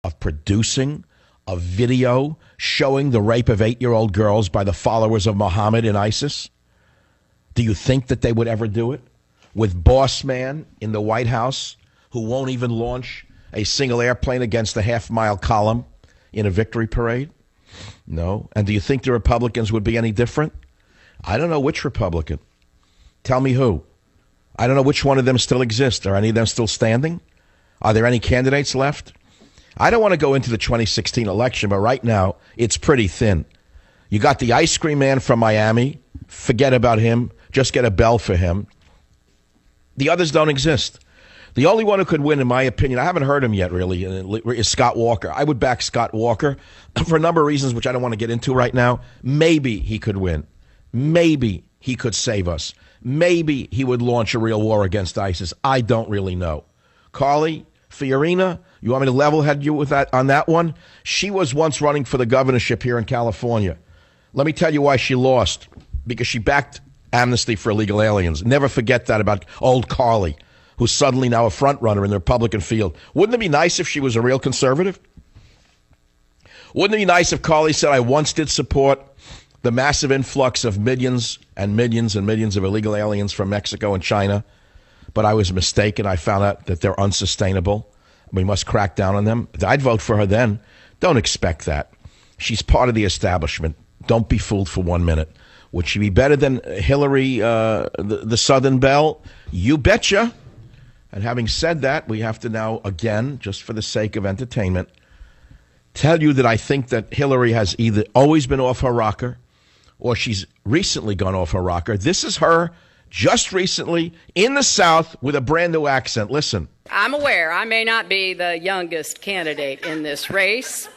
of producing a video showing the rape of 8-year-old girls by the followers of Muhammad in ISIS? Do you think that they would ever do it? With Boss Man in the White House, who won't even launch a single airplane against the half-mile column in a victory parade? No. And do you think the Republicans would be any different? I don't know which Republican. Tell me who. I don't know which one of them still exists. Are any of them still standing? Are there any candidates left? I don't want to go into the 2016 election, but right now, it's pretty thin. You got the ice cream man from Miami. Forget about him. Just get a bell for him. The others don't exist. The only one who could win, in my opinion, I haven't heard him yet, really, is Scott Walker. I would back Scott Walker for a number of reasons, which I don't want to get into right now. Maybe he could win. Maybe he could save us. Maybe he would launch a real war against ISIS. I don't really know. Carly Fiorina, you want me to level-head you with that on that one? She was once running for the governorship here in California. Let me tell you why she lost. Because she backed amnesty for illegal aliens. Never forget that about old Carly, who's suddenly now a front runner in the Republican field. Wouldn't it be nice if she was a real conservative? Wouldn't it be nice if Carly said, I once did support the massive influx of millions and millions and millions of illegal aliens from Mexico and China, but I was mistaken. I found out that they're unsustainable. We must crack down on them. I'd vote for her then. Don't expect that. She's part of the establishment. Don't be fooled for 1 minute. Would she be better than Hillary, the Southern Belle? You betcha. And having said that, we have to now, again, just for the sake of entertainment, tell you that I think that Hillary has either always been off her rocker or she's recently gone off her rocker. This is her just recently in the South with a brand new accent. Listen. I'm aware I may not be the youngest candidate in this race,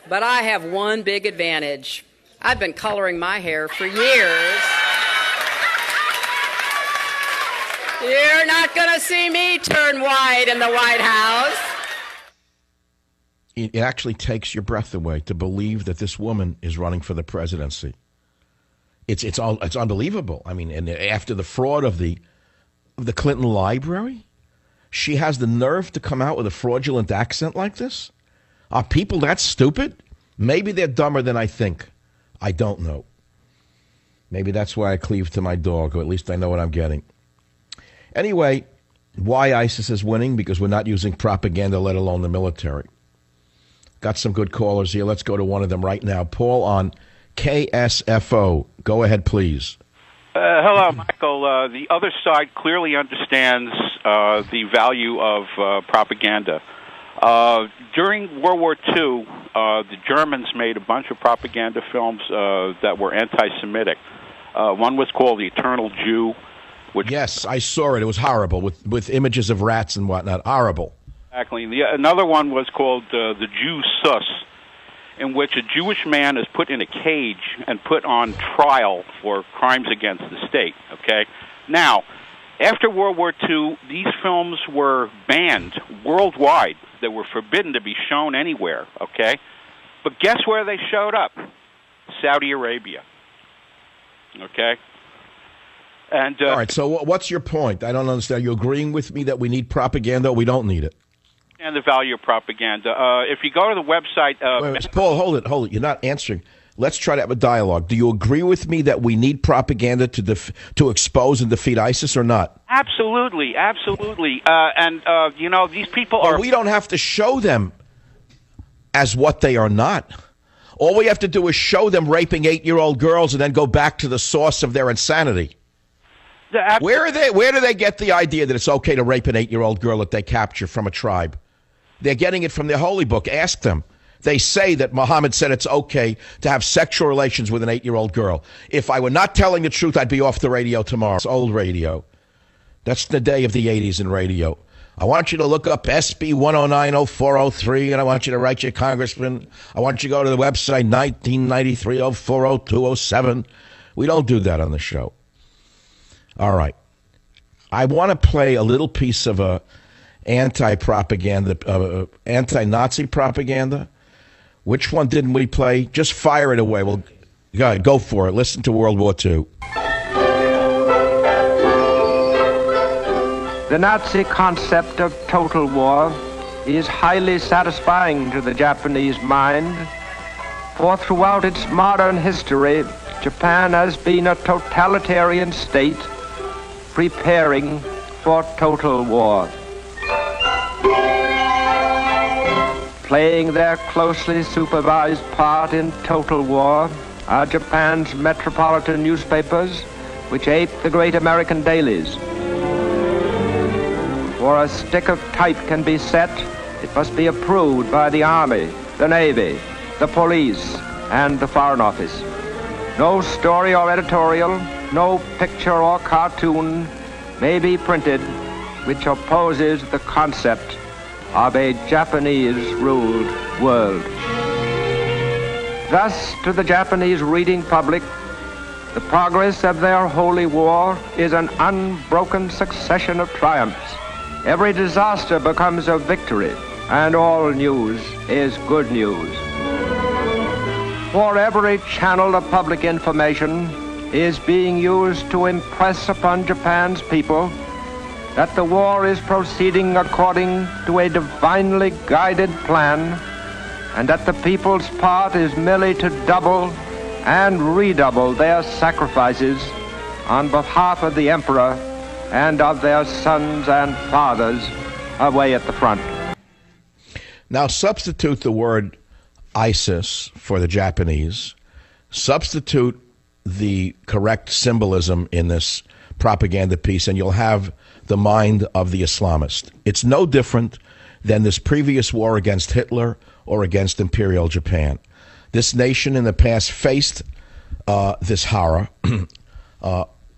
but I have one big advantage. I've been coloring my hair for years. You're not going to see me turn white in the White House. It actually takes your breath away to believe that this woman is running for the presidency. It's unbelievable. I mean, and after the fraud of the Clinton library, she has the nerve to come out with a fraudulent accent like this? Are people that stupid? Maybe they're dumber than I think. I don't know. Maybe that's why I cleave to my dog, or at least I know what I'm getting. Anyway, why ISIS is winning? Because we're not using propaganda, let alone the military. Got some good callers here. Let's go to one of them right now. Paul on KSFO. Go ahead, please. Hello, Michael. The other side clearly understands the value of propaganda. During World War II, the Germans made a bunch of propaganda films that were anti-Semitic. One was called The Eternal Jew. Yes, I saw it. It was horrible, with images of rats and whatnot. Horrible. Exactly. Another one was called The Jew Sus, in which a Jewish man is put in a cage and put on trial for crimes against the state. Okay? Now, after World War II, these films were banned worldwide. They were forbidden to be shown anywhere, okay? But guess where they showed up? Saudi Arabia, okay? And all right, so what's your point? I don't understand. Are you agreeing with me that we need propaganda or we don't need it? And the value of propaganda. If you go to the website... wait, Paul, hold it. You're not answering. Let's try to have a dialogue. Do you agree with me that we need propaganda to expose and defeat ISIS or not? Absolutely. You know, these people are... But we don't have to show them as what they are not. All we have to do is show them raping 8-year-old girls and then go back to the source of their insanity. Where do they get the idea that it's okay to rape an 8-year-old girl that they capture from a tribe? They're getting it from their holy book. Ask them. They say that Muhammad said it's okay to have sexual relations with an 8-year-old girl. If I were not telling the truth, I'd be off the radio tomorrow. It's old radio. That's the day of the 80s in radio. I want you to look up SB 1090403, and I want you to write your congressman. I want you to go to the website 1993-040207. We don't do that on the show. All right. I want to play a little piece of a anti-propaganda, anti-Nazi propaganda. Which one didn't we play? Just fire it away. Well, go for it. Listen to World War II. The Nazi concept of total war is highly satisfying to the Japanese mind, for throughout its modern history, Japan has been a totalitarian state preparing for total war. Playing their closely supervised part in total war are Japan's metropolitan newspapers, which ape the great American dailies. Before a stick of type can be set, it must be approved by the Army, the Navy, the police, and the Foreign Office. No story or editorial, no picture or cartoon may be printed which opposes the concept of a Japanese-ruled world. Thus, to the Japanese reading public, the progress of their holy war is an unbroken succession of triumphs. Every disaster becomes a victory, and all news is good news. For every channel of public information is being used to impress upon Japan's people that the war is proceeding according to a divinely guided plan, and that the people's part is merely to double and redouble their sacrifices on behalf of the emperor and of their sons and fathers away at the front. Now substitute the word ISIS for the Japanese. Substitute the correct symbolism in this propaganda piece, and you'll have the mind of the Islamist. It's no different than this previous war against Hitler or against Imperial Japan. This nation in the past faced this horror.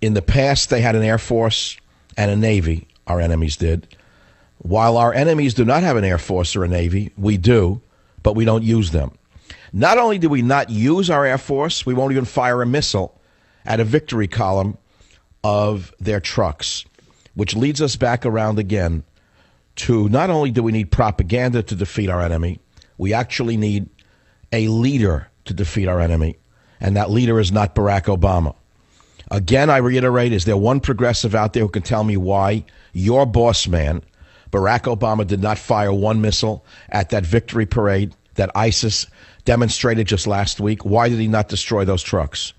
In the past, they had an Air Force and a Navy, our enemies did. While our enemies do not have an Air Force or a Navy, we do, but we don't use them. Not only do we not use our Air Force, we won't even fire a missile at a victory column of their trucks, which leads us back around again to not only do we need propaganda to defeat our enemy, we actually need a leader to defeat our enemy, and that leader is not Barack Obama. Again, I reiterate, is there one progressive out there who can tell me why your boss man, Barack Obama, did not fire one missile at that victory parade that ISIS demonstrated just last week? Why did he not destroy those trucks?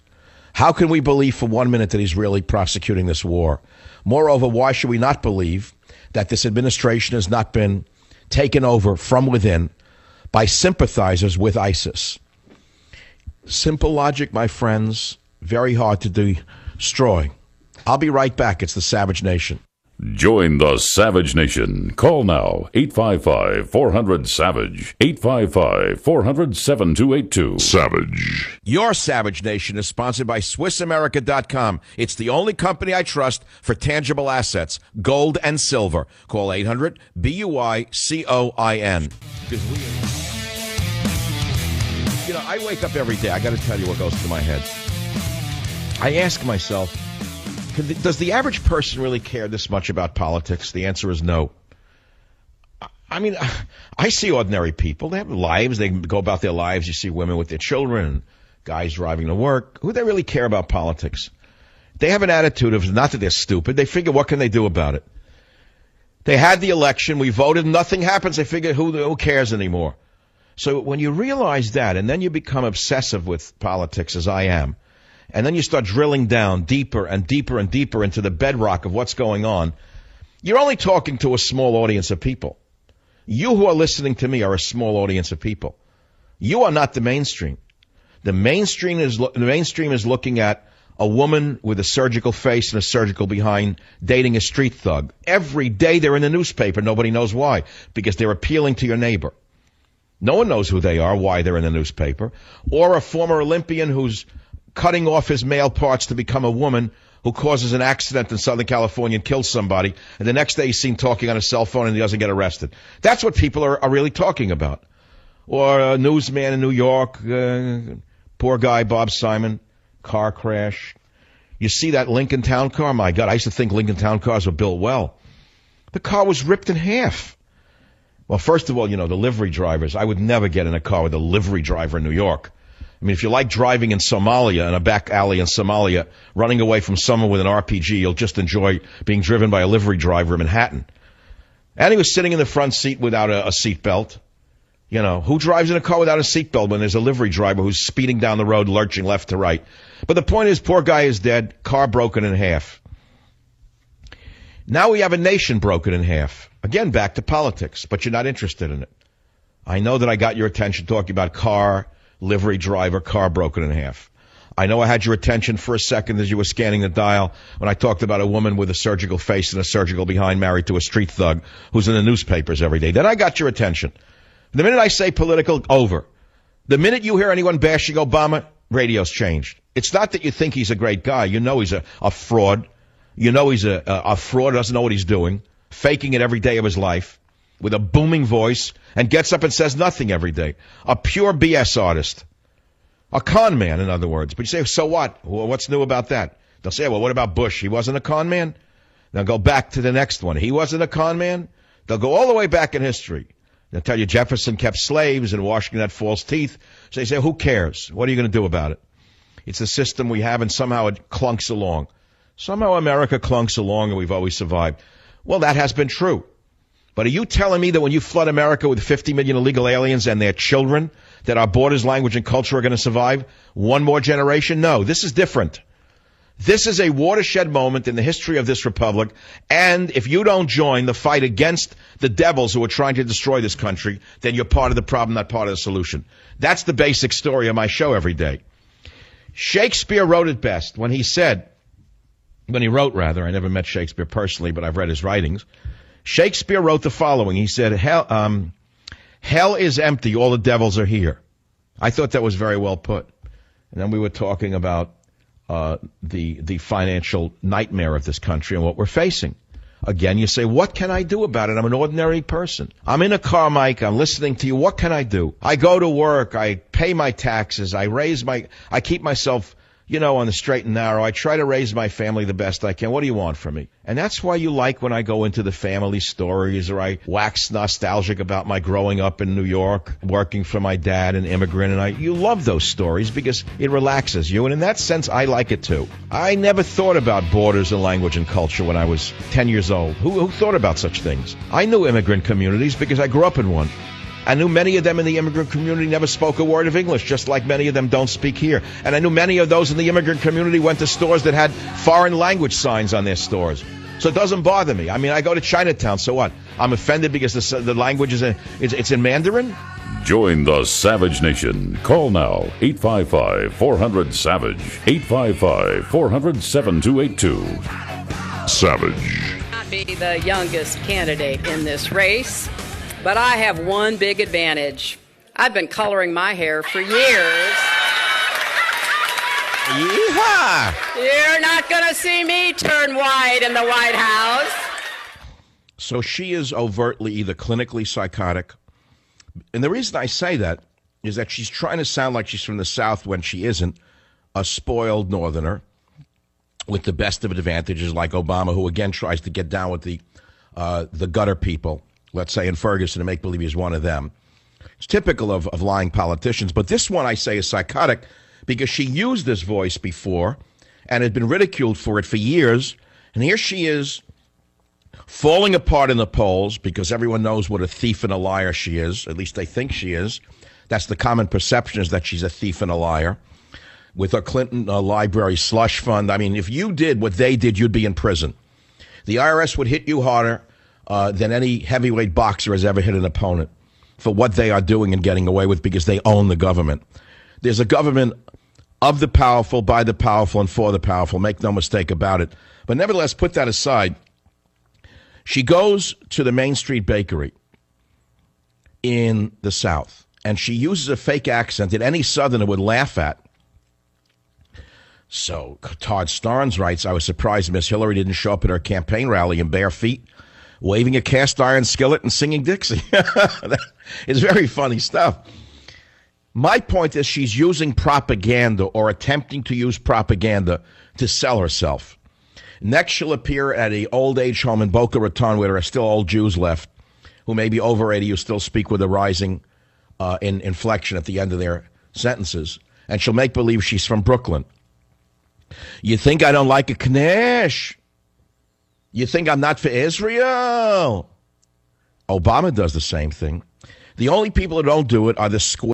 How can we believe for 1 minute that he's really prosecuting this war? Moreover, why should we not believe that this administration has not been taken over from within by sympathizers with ISIS? Simple logic, my friends, very hard to destroy. I'll be right back. It's the Savage Nation. Join the Savage Nation. Call now, 855-400-SAVAGE, 855-400-7282. Savage. Your Savage Nation is sponsored by SwissAmerica.com. It's the only company I trust for tangible assets, gold and silver. Call 800-BUICOIN. You know, I wake up every day. I got to tell you what goes through my head. I ask myself, does the average person really care this much about politics? The answer is no. I mean, I see ordinary people. They have lives. They go about their lives. You see women with their children and guys driving to work. Who they really care about politics? They have an attitude of not that they're stupid. They figure, what can they do about it? They had the election. We voted. Nothing happens. They figure, who cares anymore? So when you realize that, and then you become obsessive with politics, as I am, and then you start drilling down deeper and deeper and deeper into the bedrock of what's going on, you're only talking to a small audience of people. You who are listening to me are a small audience of people. You are not the mainstream. The mainstream is looking at a woman with a surgical face and a surgical behind dating a street thug. Every day they're in the newspaper. Nobody knows why. Because they're appealing to your neighbor. No one knows who they are, why they're in the newspaper. Or a former Olympian who's cutting off his male parts to become a woman who causes an accident in Southern California and kills somebody, and the next day he's seen talking on his cell phone and he doesn't get arrested. That's what people are really talking about. Or a newsman in New York, poor guy, Bob Simon, car crash. You see that Lincoln Town Car? My God, I used to think Lincoln Town Cars were built well. The car was ripped in half. Well, first of all, you know, the livery drivers. I would never get in a car with a livery driver in New York. I mean, if you like driving in Somalia, in a back alley in Somalia, running away from someone with an RPG, you'll just enjoy being driven by a livery driver in Manhattan. And he was sitting in the front seat without a seatbelt. You know, who drives in a car without a seatbelt when there's a livery driver who's speeding down the road, lurching left to right? But the point is, poor guy is dead, car broken in half. Now we have a nation broken in half. Again, back to politics, but you're not interested in it. I know that I got your attention talking about car, livery driver, car broken in half. I know I had your attention for a second as you were scanning the dial when I talked about a woman with a surgical face and a surgical behind married to a street thug who's in the newspapers every day. Then I got your attention. The minute I say political, over. The minute you hear anyone bashing Obama, radio's changed. It's not that you think he's a great guy. You know he's a fraud. You know he's a fraud, doesn't know what he's doing, faking it every day of his life with a booming voice and gets up and says nothing every day. A pure BS artist. A con man, in other words. But you say, so what? Well, what's new about that? They'll say, well, what about Bush? He wasn't a con man? They'll go back to the next one. He wasn't a con man? They'll go all the way back in history. They'll tell you Jefferson kept slaves and Washington had false teeth. So they say, who cares? What are you going to do about it? It's the system we have, and somehow it clunks along. Somehow America clunks along, and we've always survived. Well, that has been true. But are you telling me that when you flood America with 50 million illegal aliens and their children, that our borders, language, and culture are going to survive one more generation? No, this is different. This is a watershed moment in the history of this republic, and if you don't join the fight against the devils who are trying to destroy this country, then you're part of the problem, not part of the solution. That's the basic story of my show every day. Shakespeare wrote it best when he wrote, I never met Shakespeare personally, but I've read his writings. Shakespeare wrote the following. He said, hell is empty, all the devils are here. I thought that was very well put. And then we were talking about the financial nightmare of this country and what we're facing. Again, you say, what can I do about it? I'm an ordinary person. I'm in a car, Mike. I'm listening to you. What can I do? I go to work. I pay my taxes. I keep myself, on the straight and narrow. I try to raise my family the best I can. What do you want from me? And that's why you like when I go into the family stories or I wax nostalgic about my growing up in New York, working for my dad, an immigrant. And you love those stories because it relaxes you. And in that sense, I like it too. I never thought about borders and language and culture when I was 10 years old. Who thought about such things? I knew immigrant communities because I grew up in one. I knew many of them in the immigrant community never spoke a word of English, just like many of them don't speak here. And I knew many of those in the immigrant community went to stores that had foreign language signs on their stores. So it doesn't bother me. I mean, I go to Chinatown, so what? I'm offended because the language it's in Mandarin? Join the Savage Nation. Call now, 855-400-SAVAGE, 855-400-7282. Savage. Not be the youngest candidate in this race, but I have one big advantage. I've been coloring my hair for years. Yeehaw! You're not going to see me turn white in the White House. So she is overtly either clinically psychotic. And the reason I say that is that she's trying to sound like she's from the South when she isn't, a spoiled Northerner with the best of advantages like Obama, who again tries to get down with the gutter people, let's say in Ferguson, to make believe he's one of them. It's typical of lying politicians. But this one I say is psychotic because she used this voice before and had been ridiculed for it for years. And here she is falling apart in the polls because everyone knows what a thief and a liar she is. At least they think she is. That's the common perception, is that she's a thief and a liar. With her Clinton Library slush fund, I mean, if you did what they did, you'd be in prison. The IRS would hit you harder than any heavyweight boxer has ever hit an opponent for what they are doing and getting away with because they own the government. There's a government of the powerful, by the powerful, and for the powerful. Make no mistake about it. But nevertheless, put that aside. She goes to the Main Street Bakery in the South, and she uses a fake accent that any Southerner would laugh at. So Todd Starnes writes, I was surprised Miss Hillary didn't show up at her campaign rally in bare feet, waving a cast iron skillet and singing Dixie. It's very funny stuff. My point is she's using propaganda or attempting to use propaganda to sell herself. Next, she'll appear at an old age home in Boca Raton where there are still old Jews left who may be over 80 who still speak with a rising inflection at the end of their sentences. And she'll make believe she's from Brooklyn. You think I don't like a Knish? You think I'm not for Israel? Obama does the same thing. The only people who don't do it are the square